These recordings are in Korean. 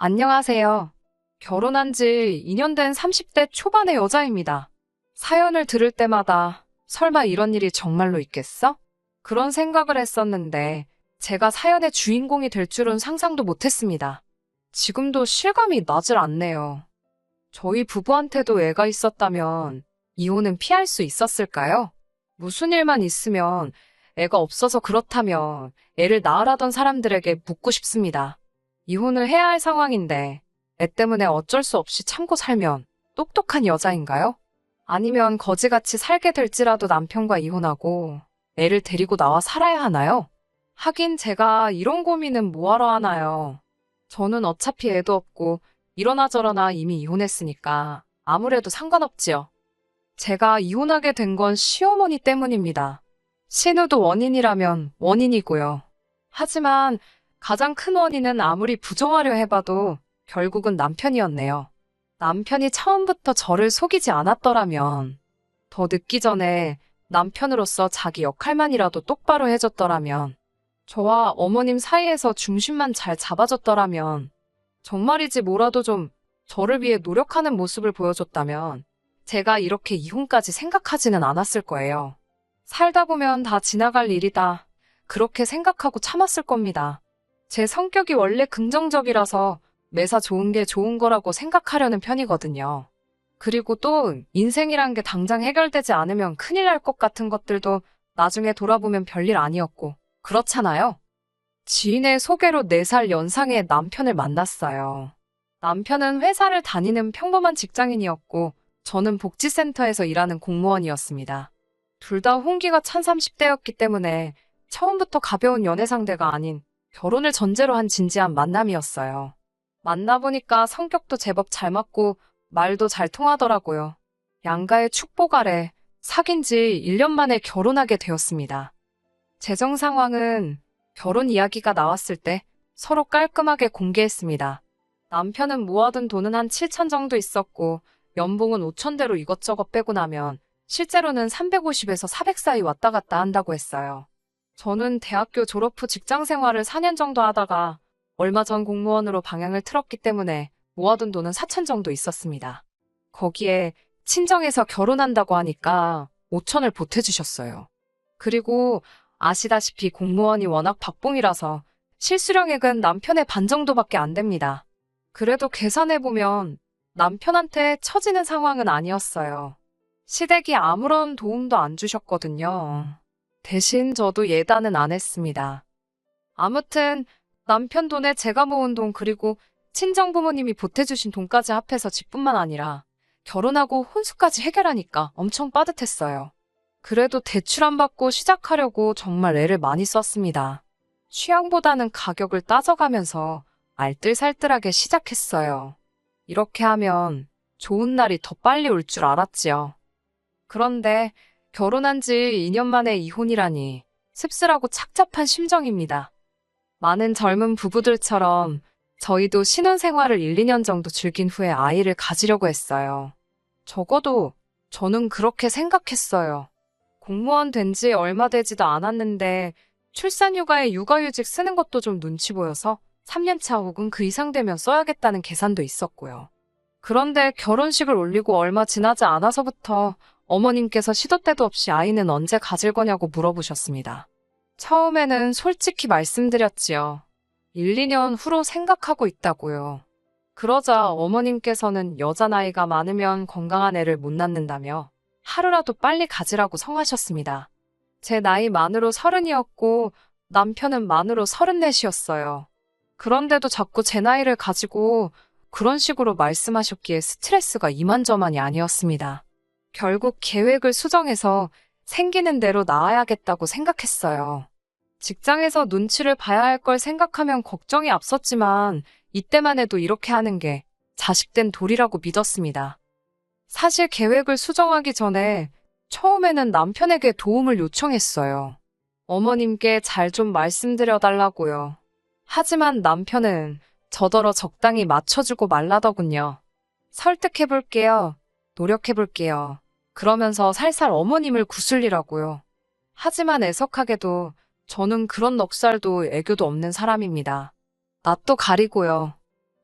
안녕하세요. 결혼한 지 2년 된 30대 초반의 여자입니다. 사연을 들을 때마다 설마 이런 일이 정말로 있겠어? 그런 생각을 했었는데 제가 사연의 주인공이 될 줄은 상상도 못했습니다. 지금도 실감이 나질 않네요. 저희 부부한테도 애가 있었다면 이혼은 피할 수 있었을까요? 무슨 일만 있으면 애가 없어서 그렇다면 애를 낳으라던 사람들에게 묻고 싶습니다. 이혼을 해야 할 상황인데 애 때문에 어쩔 수 없이 참고 살면 똑똑한 여자인가요? 아니면 거지같이 살게 될지라도 남편과 이혼하고 애를 데리고 나와 살아야 하나요? 하긴 제가 이런 고민은 뭐하러 하나요? 저는 어차피 애도 없고 이러나 저러나 이미 이혼했으니까 아무래도 상관없지요. 제가 이혼하게 된 건 시어머니 때문입니다. 신우도 원인이라면 원인이고요. 하지만 가장 큰 원인은 아무리 부정하려 해봐도 결국은 남편이었네요. 남편이 처음부터 저를 속이지 않았더라면, 더 늦기 전에 남편으로서 자기 역할만이라도 똑바로 해줬더라면, 저와 어머님 사이에서 중심만 잘 잡아줬더라면, 정말이지 뭐라도 좀 저를 위해 노력하는 모습을 보여줬다면, 제가 이렇게 이혼까지 생각하지는 않았을 거예요. 살다 보면 다 지나갈 일이다. 그렇게 생각하고 참았을 겁니다. 제 성격이 원래 긍정적이라서 매사 좋은 게 좋은 거라고 생각하려는 편이거든요. 그리고 또 인생이란 게 당장 해결되지 않으면 큰일 날 것 같은 것들도 나중에 돌아보면 별일 아니었고 그렇잖아요. 지인의 소개로 4살 연상의 남편을 만났어요. 남편은 회사를 다니는 평범한 직장인이었고 저는 복지센터에서 일하는 공무원이었습니다. 둘 다 홍기가 찬 30대였기 때문에 처음부터 가벼운 연애 상대가 아닌 결혼을 전제로 한 진지한 만남이었어요. 만나보니까 성격도 제법 잘 맞고 말도 잘 통하더라고요. 양가의 축복 아래 사귄 지 1년 만에 결혼하게 되었습니다. 재정 상황은 결혼 이야기가 나왔을 때 서로 깔끔하게 공개했습니다. 남편은 모아둔 돈은 한 7천 정도 있었고 연봉은 5천대로 이것저것 빼고 나면 실제로는 350에서 400 사이 왔다 갔다 한다고 했어요. 저는 대학교 졸업 후 직장 생활을 4년 정도 하다가 얼마 전 공무원으로 방향을 틀었기 때문에 모아둔 돈은 4천 정도 있었습니다. 거기에 친정에서 결혼한다고 하니까 5천을 보태주셨어요. 그리고 아시다시피 공무원이 워낙 박봉이라서 실수령액은 남편의 반 정도밖에 안 됩니다. 그래도 계산해보면 남편한테 처지는 상황은 아니었어요. 시댁이 아무런 도움도 안 주셨거든요. 대신 저도 예단은 안 했습니다. 아무튼 남편 돈에 제가 모은 돈 그리고 친정부모님이 보태주신 돈까지 합해서 집뿐만 아니라 결혼하고 혼수까지 해결하니까 엄청 빠듯했어요. 그래도 대출 안 받고 시작하려고 정말 애를 많이 썼습니다. 취향보다는 가격을 따져가면서 알뜰살뜰하게 시작했어요. 이렇게 하면 좋은 날이 더 빨리 올 줄 알았지요. 그런데 결혼한 지 2년 만에 이혼이라니 씁쓸하고 착잡한 심정입니다. 많은 젊은 부부들처럼 저희도 신혼생활을 1, 2년 정도 즐긴 후에 아이를 가지려고 했어요. 적어도 저는 그렇게 생각했어요. 공무원 된 지 얼마 되지도 않았는데 출산휴가에 육아휴직 쓰는 것도 좀 눈치 보여서 3년차 혹은 그 이상 되면 써야겠다는 계산도 있었고요. 그런데 결혼식을 올리고 얼마 지나지 않아서부터 어머님께서 시도 때도 없이 아이는 언제 가질 거냐고 물어보셨습니다. 처음에는 솔직히 말씀드렸지요. 1, 2년 후로 생각하고 있다고요. 그러자 어머님께서는 여자 나이가 많으면 건강한 애를 못 낳는다며 하루라도 빨리 가지라고 성하셨습니다. 제 나이 만으로 30이었고 남편은 만으로 34이었어요. 그런데도 자꾸 제 나이를 가지고 그런 식으로 말씀하셨기에 스트레스가 이만저만이 아니었습니다. 결국 계획을 수정해서 생기는 대로 낳아야겠다고 생각했어요. 직장에서 눈치를 봐야 할 걸 생각하면 걱정이 앞섰지만 이때만 해도 이렇게 하는 게 자식된 도리라고 믿었습니다. 사실 계획을 수정하기 전에 처음에는 남편에게 도움을 요청했어요. 어머님께 잘 좀 말씀드려달라고요. 하지만 남편은 저더러 적당히 맞춰주고 말라더군요. 설득해볼게요. 노력해볼게요. 그러면서 살살 어머님을 구슬리라고요. 하지만 애석하게도 저는 그런 넉살도 애교도 없는 사람입니다. 낯도 가리고요.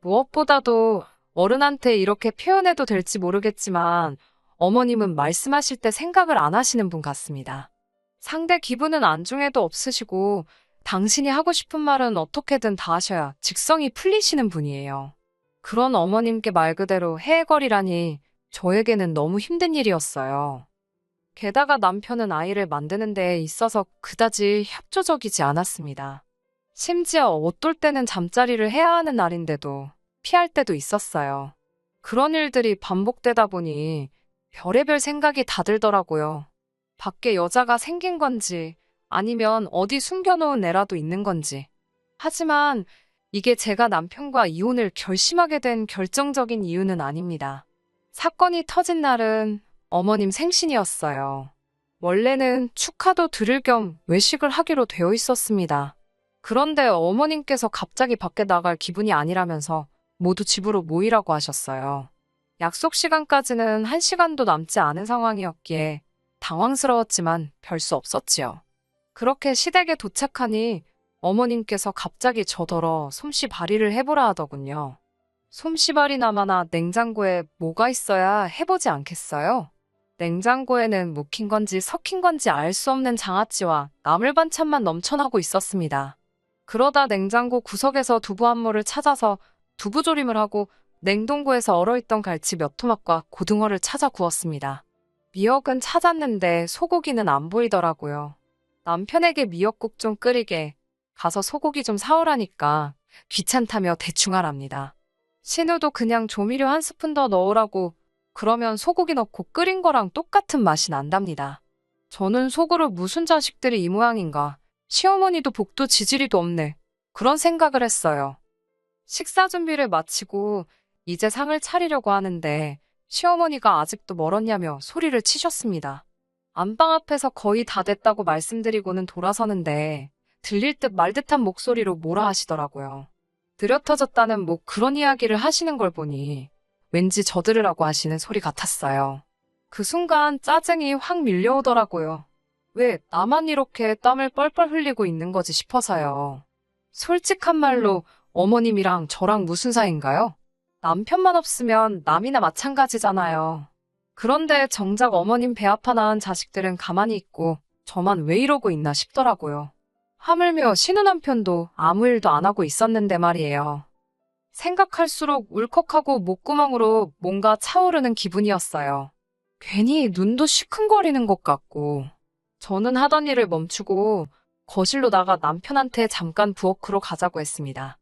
무엇보다도 어른한테 이렇게 표현해도 될지 모르겠지만 어머님은 말씀하실 때 생각을 안 하시는 분 같습니다. 상대 기분은 안중에도 없으시고 당신이 하고 싶은 말은 어떻게든 다 하셔야 직성이 풀리시는 분이에요. 그런 어머님께 말 그대로 해해거리라니 저에게는 너무 힘든 일이었어요. 게다가 남편은 아이를 만드는 데 있어서 그다지 협조적이지 않았습니다. 심지어 어떨 때는 잠자리를 해야 하는 날인데도 피할 때도 있었어요. 그런 일들이 반복되다 보니 별의별 생각이 다 들더라고요. 밖에 여자가 생긴 건지 아니면 어디 숨겨놓은 애라도 있는 건지. 하지만 이게 제가 남편과 이혼을 결심하게 된 결정적인 이유는 아닙니다. 사건이 터진 날은 어머님 생신이었어요. 원래는 축하도 드릴 겸 외식을 하기로 되어 있었습니다. 그런데 어머님께서 갑자기 밖에 나갈 기분이 아니라면서 모두 집으로 모이라고 하셨어요. 약속 시간까지는 1시간도 남지 않은 상황이었기에 당황스러웠지만 별 수 없었지요. 그렇게 시댁에 도착하니 어머님께서 갑자기 저더러 솜씨 발휘를 해보라 하더군요. 솜씨발이나마나 냉장고에 뭐가 있어야 해보지 않겠어요? 냉장고에는 묵힌 건지 섞인 건지 알 수 없는 장아찌와 나물 반찬만 넘쳐나고 있었습니다. 그러다 냉장고 구석에서 두부 한 모를 찾아서 두부조림을 하고 냉동고에서 얼어있던 갈치 몇 토막과 고등어를 찾아 구웠습니다. 미역은 찾았는데 소고기는 안 보이더라고요. 남편에게 미역국 좀 끓이게 가서 소고기 좀 사오라니까 귀찮다며 대충 하랍니다. 신우도 그냥 조미료 한 스푼 더 넣으라고 그러면 소고기 넣고 끓인 거랑 똑같은 맛이 난답니다. 저는 속으로 무슨 자식들이 이 모양인가. 시어머니도 복도 지지리도 없네. 그런 생각을 했어요. 식사 준비를 마치고 이제 상을 차리려고 하는데 시어머니가 아직도 멀었냐며 소리를 치셨습니다. 안방 앞에서 거의 다 됐다고 말씀드리고는 돌아서는데 들릴 듯 말 듯한 목소리로 뭐라 하시더라고요. 느려터졌다는 뭐 그런 이야기를 하시는 걸 보니 왠지 저 들으라고 하시는 소리 같았어요. 그 순간 짜증이 확 밀려오더라고요. 왜 나만 이렇게 땀을 뻘뻘 흘리고 있는 거지 싶어서요. 솔직한 말로 어머님이랑 저랑 무슨 사이인가요? 남편만 없으면 남이나 마찬가지잖아요. 그런데 정작 어머님 배 아파 낳은 자식들은 가만히 있고 저만 왜 이러고 있나 싶더라고요. 하물며 신우 남편도 아무 일도 안 하고 있었는데 말이에요. 생각할수록 울컥하고 목구멍으로 뭔가 차오르는 기분이었어요. 괜히 눈도 시큰거리는 것 같고. 저는 하던 일을 멈추고 거실로 나가 남편한테 잠깐 부엌으로 가자고 했습니다.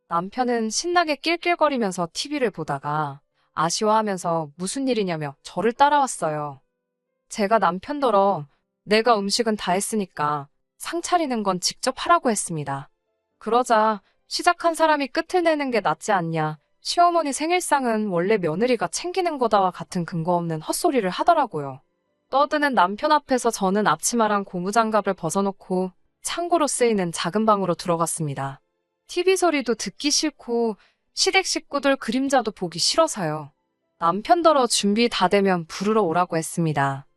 남편은 신나게 낄낄거리면서 TV를 보다가 아쉬워하면서 무슨 일이냐며 저를 따라왔어요. 제가 남편더러 내가 음식은 다 했으니까 상 차리는 건 직접 하라고 했습니다. 그러자 시작한 사람이 끝을 내는 게 낫지 않냐. 시어머니 생일상은 원래 며느리가 챙기는 거다와 같은 근거 없는 헛소리를 하더라고요. 떠드는 남편 앞에서 저는 앞치마랑 고무장갑을 벗어놓고 창고로 쓰이는 작은 방으로 들어갔습니다. TV 소리도 듣기 싫고 시댁 식구들 그림자도 보기 싫어서요. 남편더러 준비 다 되면 부르러 오라고 했습니다.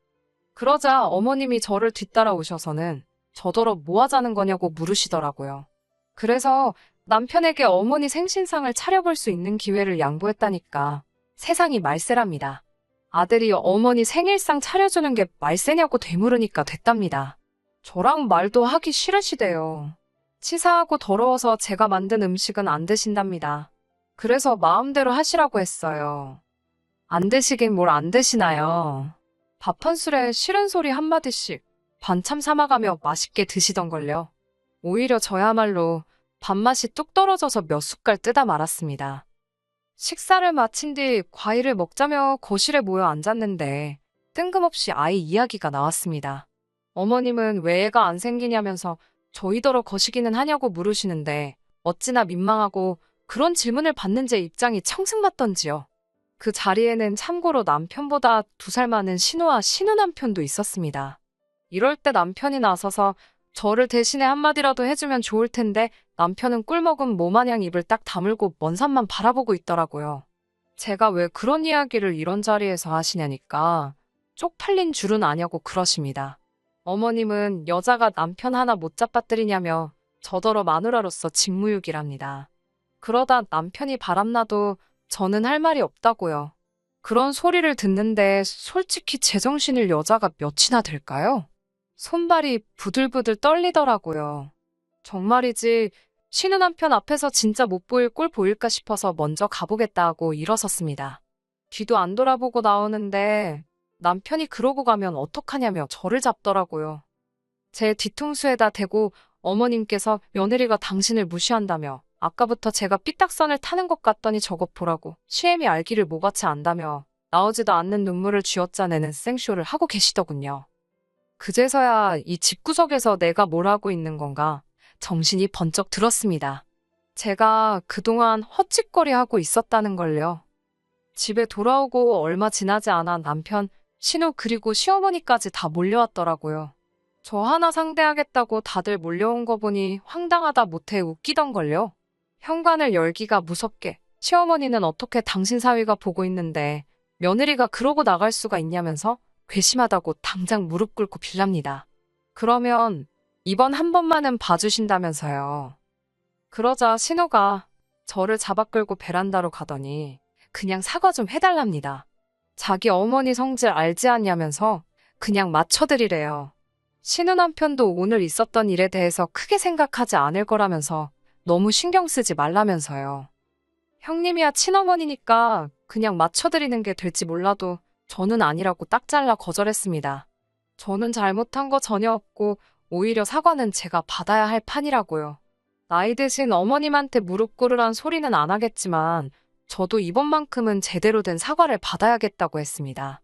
그러자 어머님이 저를 뒤따라 오셔서는 저더러 뭐 하자는 거냐고 물으시더라고요. 그래서 남편에게 어머니 생신상을 차려볼 수 있는 기회를 양보했다니까 세상이 말세랍니다. 아들이 어머니 생일상 차려주는 게 말세냐고 되물으니까 됐답니다. 저랑 말도 하기 싫으시대요. 치사하고 더러워서 제가 만든 음식은 안 드신답니다. 그래서 마음대로 하시라고 했어요. 안 드시긴 뭘 안 드시나요? 밥 한 술에 싫은 소리 한마디씩 반참 삼아가며 맛있게 드시던걸요. 오히려 저야말로 밥맛이 뚝 떨어져서 몇 숟갈 뜨다 말았습니다. 식사를 마친 뒤 과일을 먹자며 거실에 모여 앉았는데 뜬금없이 아이 이야기가 나왔습니다. 어머님은 왜 애가 안 생기냐면서 저희더러 거시기는 하냐고 물으시는데 어찌나 민망하고 그런 질문을 받는 제 입장이 청승맞던지요. 그 자리에는 참고로 남편보다 2살 많은 신우와 신우 남편도 있었습니다. 이럴 때 남편이 나서서 저를 대신에 한마디라도 해주면 좋을 텐데 남편은 꿀먹은 모마냥 입을 딱 다물고 먼 산만 바라보고 있더라고요. 제가 왜 그런 이야기를 이런 자리에서 하시냐니까 쪽팔린 줄은 아냐고 그러십니다. 어머님은 여자가 남편 하나 못 잡아뜨리냐며 저더러 마누라로서 직무유기랍니다. 그러다 남편이 바람나도 저는 할 말이 없다고요. 그런 소리를 듣는데 솔직히 제정신일 여자가 몇이나 될까요? 손발이 부들부들 떨리더라고요. 정말이지 쉬는 남편 앞에서 진짜 못 보일 꼴 보일까 싶어서 먼저 가보겠다 하고 일어섰습니다. 뒤도 안 돌아보고 나오는데 남편이 그러고 가면 어떡하냐며 저를 잡더라고요. 제 뒤통수에다 대고 어머님께서 며느리가 당신을 무시한다며 아까부터 제가 삐딱선을 타는 것 같더니 저것 보라고 시애미 알기를 뭐같이 안다며 나오지도 않는 눈물을 쥐어짜내는 생쇼를 하고 계시더군요. 그제서야 이 집구석에서 내가 뭘 하고 있는 건가 정신이 번쩍 들었습니다. 제가 그동안 헛짓거리하고 있었다는 걸요. 집에 돌아오고 얼마 지나지 않아 남편, 신우 그리고 시어머니까지 다 몰려왔더라고요. 저 하나 상대하겠다고 다들 몰려온 거 보니 황당하다 못해 웃기던걸요. 현관을 열기가 무섭게 시어머니는 어떻게 당신 사위가 보고 있는데 며느리가 그러고 나갈 수가 있냐면서 괘씸하다고 당장 무릎 꿇고 빌랍니다. 그러면 이번 한 번만은 봐주신다면서요. 그러자 신우가 저를 잡아 끌고 베란다로 가더니 그냥 사과 좀 해달랍니다. 자기 어머니 성질 알지 않냐면서 그냥 맞춰드리래요. 신우 남편도 오늘 있었던 일에 대해서 크게 생각하지 않을 거라면서 너무 신경 쓰지 말라면서요. 형님이야 친어머니니까 그냥 맞춰드리는 게 될지 몰라도 저는 아니라고 딱 잘라 거절했습니다. 저는 잘못한 거 전혀 없고 오히려 사과는 제가 받아야 할 판이라고요. 나이 드신 어머님한테 무릎 꿇으란 소리는 안 하겠지만 저도 이번만큼은 제대로 된 사과를 받아야겠다고 했습니다.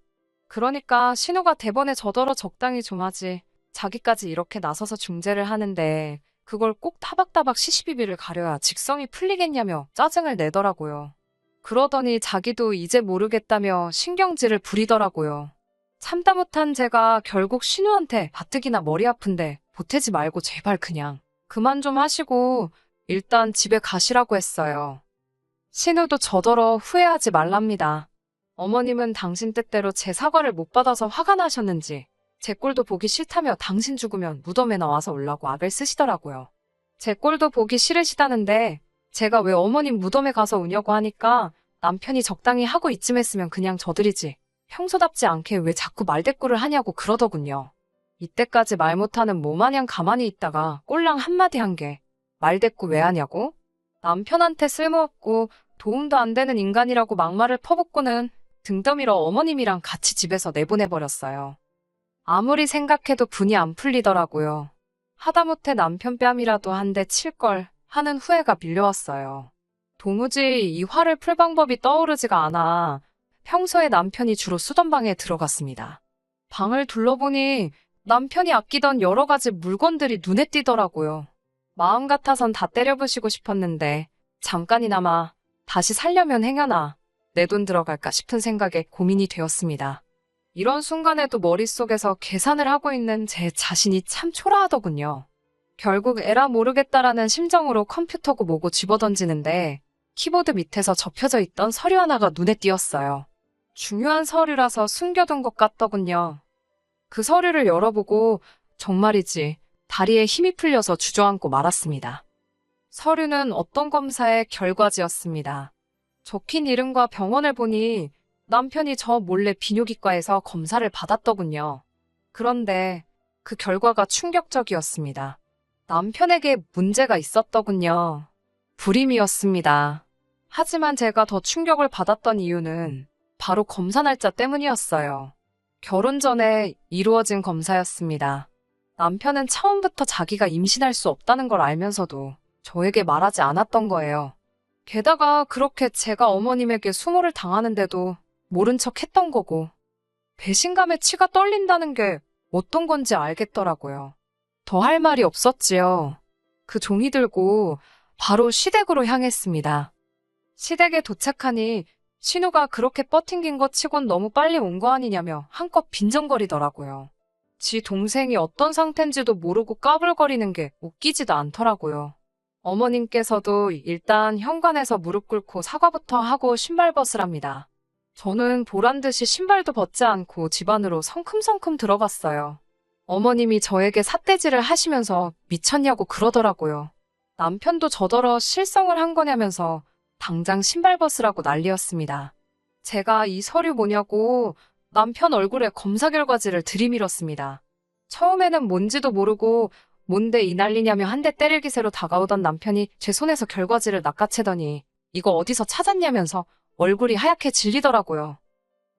그러니까 신우가 대번에 저더러 적당히 좀 하지 자기까지 이렇게 나서서 중재를 하는데 그걸 꼭 타박타박 시시비비를 가려야 직성이 풀리겠냐며 짜증을 내더라고요. 그러더니 자기도 이제 모르겠다며 신경질을 부리더라고요. 참다 못한 제가 결국 신우한테 가뜩이나 머리 아픈데 보태지 말고 제발 그냥 그만 좀 하시고 일단 집에 가시라고 했어요. 신우도 저더러 후회하지 말랍니다. 어머님은 당신 뜻대로 제 사과를 못 받아서 화가 나셨는지 제 꼴도 보기 싫다며 당신 죽으면 무덤에 나와서 올라고 악을 쓰시더라고요. 제 꼴도 보기 싫으시다는데 제가 왜 어머님 무덤에 가서 우냐고 하니까 남편이 적당히 하고 이쯤 했으면 그냥 져드리지 평소답지 않게 왜 자꾸 말대꾸를 하냐고 그러더군요. 이때까지 말 못하는 뭐마냥 가만히 있다가 꼴랑 한마디 한 게 말대꾸 왜 하냐고? 남편한테 쓸모없고 도움도 안 되는 인간이라고 막말을 퍼붓고는 등 떠밀어 어머님이랑 같이 집에서 내보내버렸어요. 아무리 생각해도 분이 안 풀리더라고요. 하다못해 남편 뺨이라도 한 대 칠걸 하는 후회가 밀려왔어요. 도무지 이 화를 풀 방법이 떠오르지가 않아 평소에 남편이 주로 쓰던 방에 들어갔습니다. 방을 둘러보니 남편이 아끼던 여러 가지 물건들이 눈에 띄더라고요. 마음 같아선 다 때려부시고 싶었는데 잠깐이나마 다시 살려면 행여나 내 돈 들어갈까 싶은 생각에 고민이 되었습니다. 이런 순간에도 머릿속에서 계산을 하고 있는 제 자신이 참 초라하더군요. 결국 에라 모르겠다라는 심정으로 컴퓨터고 뭐고 집어던지는데 키보드 밑에서 접혀져 있던 서류 하나가 눈에 띄었어요. 중요한 서류라서 숨겨둔 것 같더군요. 그 서류를 열어보고 정말이지 다리에 힘이 풀려서 주저앉고 말았습니다. 서류는 어떤 검사의 결과지였습니다. 적힌 이름과 병원을 보니 남편이 저 몰래 비뇨기과에서 검사를 받았더군요. 그런데 그 결과가 충격적이었습니다. 남편에게 문제가 있었더군요. 불임이었습니다. 하지만 제가 더 충격을 받았던 이유는 바로 검사 날짜 때문이었어요. 결혼 전에 이루어진 검사였습니다. 남편은 처음부터 자기가 임신할 수 없다는 걸 알면서도 저에게 말하지 않았던 거예요. 게다가 그렇게 제가 어머님에게 수모를 당하는데도 모른 척 했던 거고 배신감에 치가 떨린다는 게 어떤 건지 알겠더라고요. 더 할 말이 없었지요. 그 종이 들고 바로 시댁으로 향했습니다. 시댁에 도착하니 신우가 그렇게 버팅긴 것 치곤 너무 빨리 온 거 아니냐며 한껏 빈정거리더라고요. 지 동생이 어떤 상태인지도 모르고 까불거리는 게 웃기지도 않더라고요. 어머님께서도 일단 현관에서 무릎 꿇고 사과부터 하고 신발 벗으랍니다. 저는 보란듯이 신발도 벗지 않고 집 안으로 성큼성큼 들어갔어요. 어머님이 저에게 삿대질을 하시면서 미쳤냐고 그러더라고요. 남편도 저더러 실성을 한 거냐면서 당장 신발 벗으라고 난리였습니다. 제가 이 서류 뭐냐고 남편 얼굴에 검사 결과지를 들이밀었습니다. 처음에는 뭔지도 모르고 뭔데 이 난리냐며 한 대 때릴 기세로 다가오던 남편이 제 손에서 결과지를 낚아채더니 이거 어디서 찾았냐면서 얼굴이 하얗게 질리더라고요.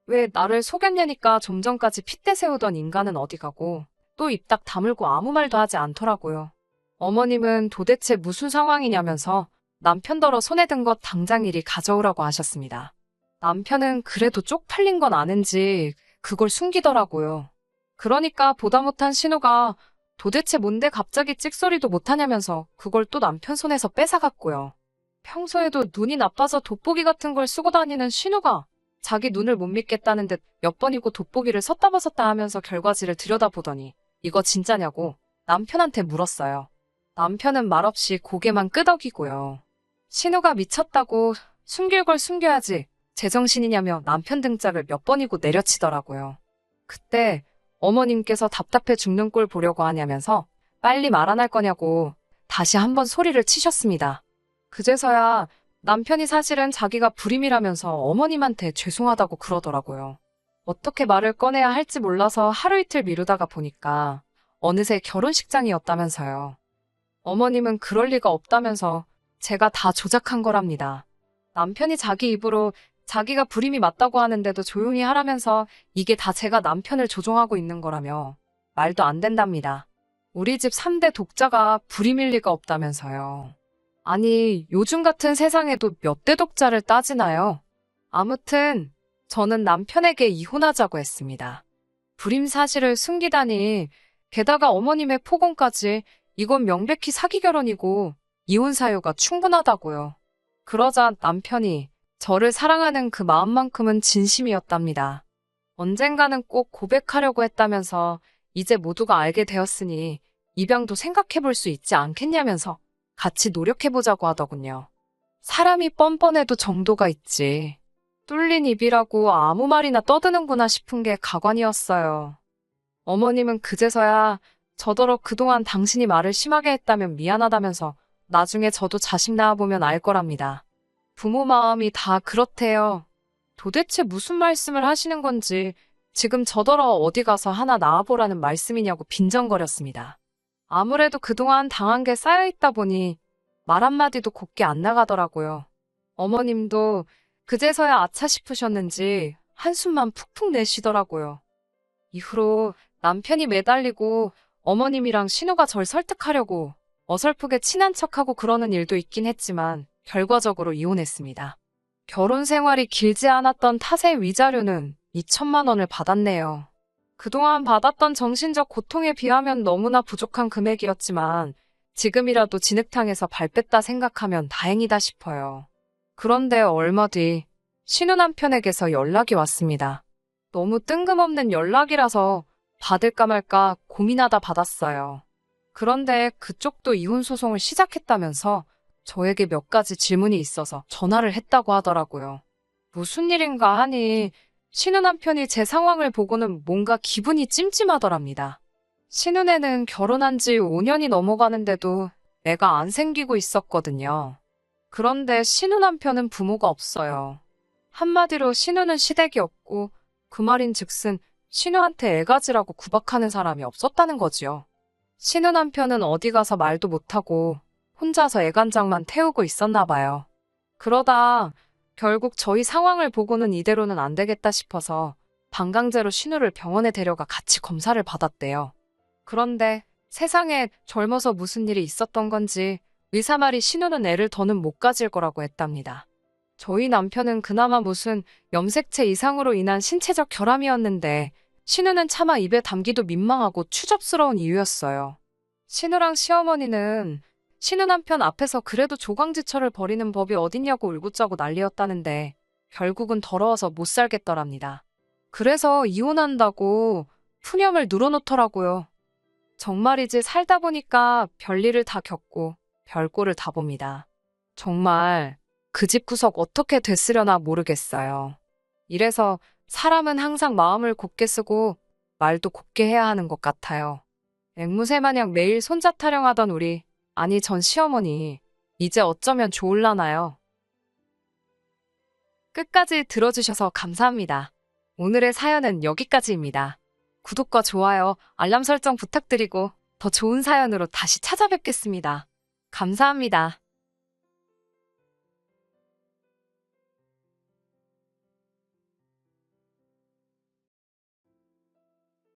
왜 나를 속였냐니까 좀 전까지 핏대 세우던 인간은 어디 가고 또 입 딱 다물고 아무 말도 하지 않더라고요. 어머님은 도대체 무슨 상황이냐면서 남편더러 손에 든 것 당장 이리 가져오라고 하셨습니다. 남편은 그래도 쪽팔린 건 아는지 그걸 숨기더라고요. 그러니까 보다 못한 신우가 도대체 뭔데 갑자기 찍소리도 못하냐면서 그걸 또 남편 손에서 뺏어갔고요. 평소에도 눈이 나빠서 돋보기 같은 걸 쓰고 다니는 신우가 자기 눈을 못 믿겠다는 듯 몇 번이고 돋보기를 섰다 벗었다 하면서 결과지를 들여다보더니 이거 진짜냐고 남편한테 물었어요. 남편은 말없이 고개만 끄덕이고요. 신우가 미쳤다고 숨길 걸 숨겨야지 제정신이냐며 남편 등짝을 몇 번이고 내려치더라고요. 그때 어머님께서 답답해 죽는 꼴 보려고 하냐면서 빨리 말 안 할 거냐고 다시 한번 소리를 치셨습니다. 그제서야 남편이 사실은 자기가 불임이라면서 어머님한테 죄송하다고 그러더라고요. 어떻게 말을 꺼내야 할지 몰라서 하루 이틀 미루다가 보니까 어느새 결혼식장이었다면서요. 어머님은 그럴 리가 없다면서 제가 다 조작한 거랍니다. 남편이 자기 입으로 자기가 불임이 맞다고 하는데도 조용히 하라면서 이게 다 제가 남편을 조종하고 있는 거라며 말도 안 된답니다. 우리 집 3대 독자가 불임일 리가 없다면서요. 아니, 요즘 같은 세상에도 몇 대 독자를 따지나요? 아무튼 저는 남편에게 이혼하자고 했습니다. 불임 사실을 숨기다니, 게다가 어머님의 폭언까지. 이건 명백히 사기 결혼이고 이혼 사유가 충분하다고요. 그러자 남편이 저를 사랑하는 그 마음만큼은 진심이었답니다. 언젠가는 꼭 고백하려고 했다면서 이제 모두가 알게 되었으니 입양도 생각해 볼 수 있지 않겠냐면서 같이 노력해보자고 하더군요. 사람이 뻔뻔해도 정도가 있지. 뚫린 입이라고 아무 말이나 떠드는구나 싶은 게 가관이었어요. 어머님은 그제서야 저더러 그동안 당신이 말을 심하게 했다면 미안하다면서 나중에 저도 자식 낳아보면 알 거랍니다. 부모 마음이 다 그렇대요. 도대체 무슨 말씀을 하시는 건지 지금 저더러 어디 가서 하나 낳아보라는 말씀이냐고 빈정거렸습니다. 아무래도 그동안 당한 게 쌓여있다 보니 말 한마디도 곱게 안 나가더라고요. 어머님도 그제서야 아차 싶으셨는지 한숨만 푹푹 내쉬더라고요. 이후로 남편이 매달리고 어머님이랑 신우가 절 설득하려고 어설프게 친한 척하고 그러는 일도 있긴 했지만 결과적으로 이혼했습니다. 결혼 생활이 길지 않았던 탓에 위자료는 2천만 원을 받았네요. 그동안 받았던 정신적 고통에 비하면 너무나 부족한 금액이었지만 지금이라도 진흙탕에서 발 뺐다 생각하면 다행이다 싶어요. 그런데 얼마 뒤 신우 남편에게서 연락이 왔습니다. 너무 뜬금없는 연락이라서 받을까 말까 고민하다 받았어요. 그런데 그쪽도 이혼 소송을 시작했다면서 저에게 몇 가지 질문이 있어서 전화를 했다고 하더라고요. 무슨 일인가 하니 신우 남편이 제 상황을 보고는 뭔가 기분이 찜찜하더랍니다. 신우네는 결혼한 지 5년이 넘어가는데도 애가 안 생기고 있었거든요. 그런데 신우 남편은 부모가 없어요. 한마디로 신우는 시댁이 없고 그 말인즉슨 신우한테 애 가지라고 구박하는 사람이 없었다는 거지요. 신우 남편은 어디 가서 말도 못하고 혼자서 애간장만 태우고 있었나 봐요. 그러다 결국 저희 상황을 보고는 이대로는 안 되겠다 싶어서 방강제로 신우를 병원에 데려가 같이 검사를 받았대요. 그런데 세상에 젊어서 무슨 일이 있었던 건지 의사 말이 신우는 애를 더는 못 가질 거라고 했답니다. 저희 남편은 그나마 무슨 염색체 이상으로 인한 신체적 결함이었는데 신우는 차마 입에 담기도 민망하고 추접스러운 이유였어요. 신우랑 시어머니는 신우 남편 앞에서 그래도 조강지처를 벌이는 법이 어딨냐고 울고짜고 난리였다는데 결국은 더러워서 못 살겠더랍니다. 그래서 이혼한다고 푸념을 늘어놓더라고요. 정말이지 살다 보니까 별일을 다 겪고 별꼴을 다 봅니다. 정말 그 집 구석 어떻게 됐으려나 모르겠어요. 이래서 사람은 항상 마음을 곱게 쓰고 말도 곱게 해야 하는 것 같아요. 앵무새 마냥 매일 손자 타령하던 우리 아니, 전 시어머니, 이제 어쩌면 좋을라나요? 끝까지 들어주셔서 감사합니다. 오늘의 사연은 여기까지입니다. 구독과 좋아요, 알람 설정 부탁드리고 더 좋은 사연으로 다시 찾아뵙겠습니다. 감사합니다.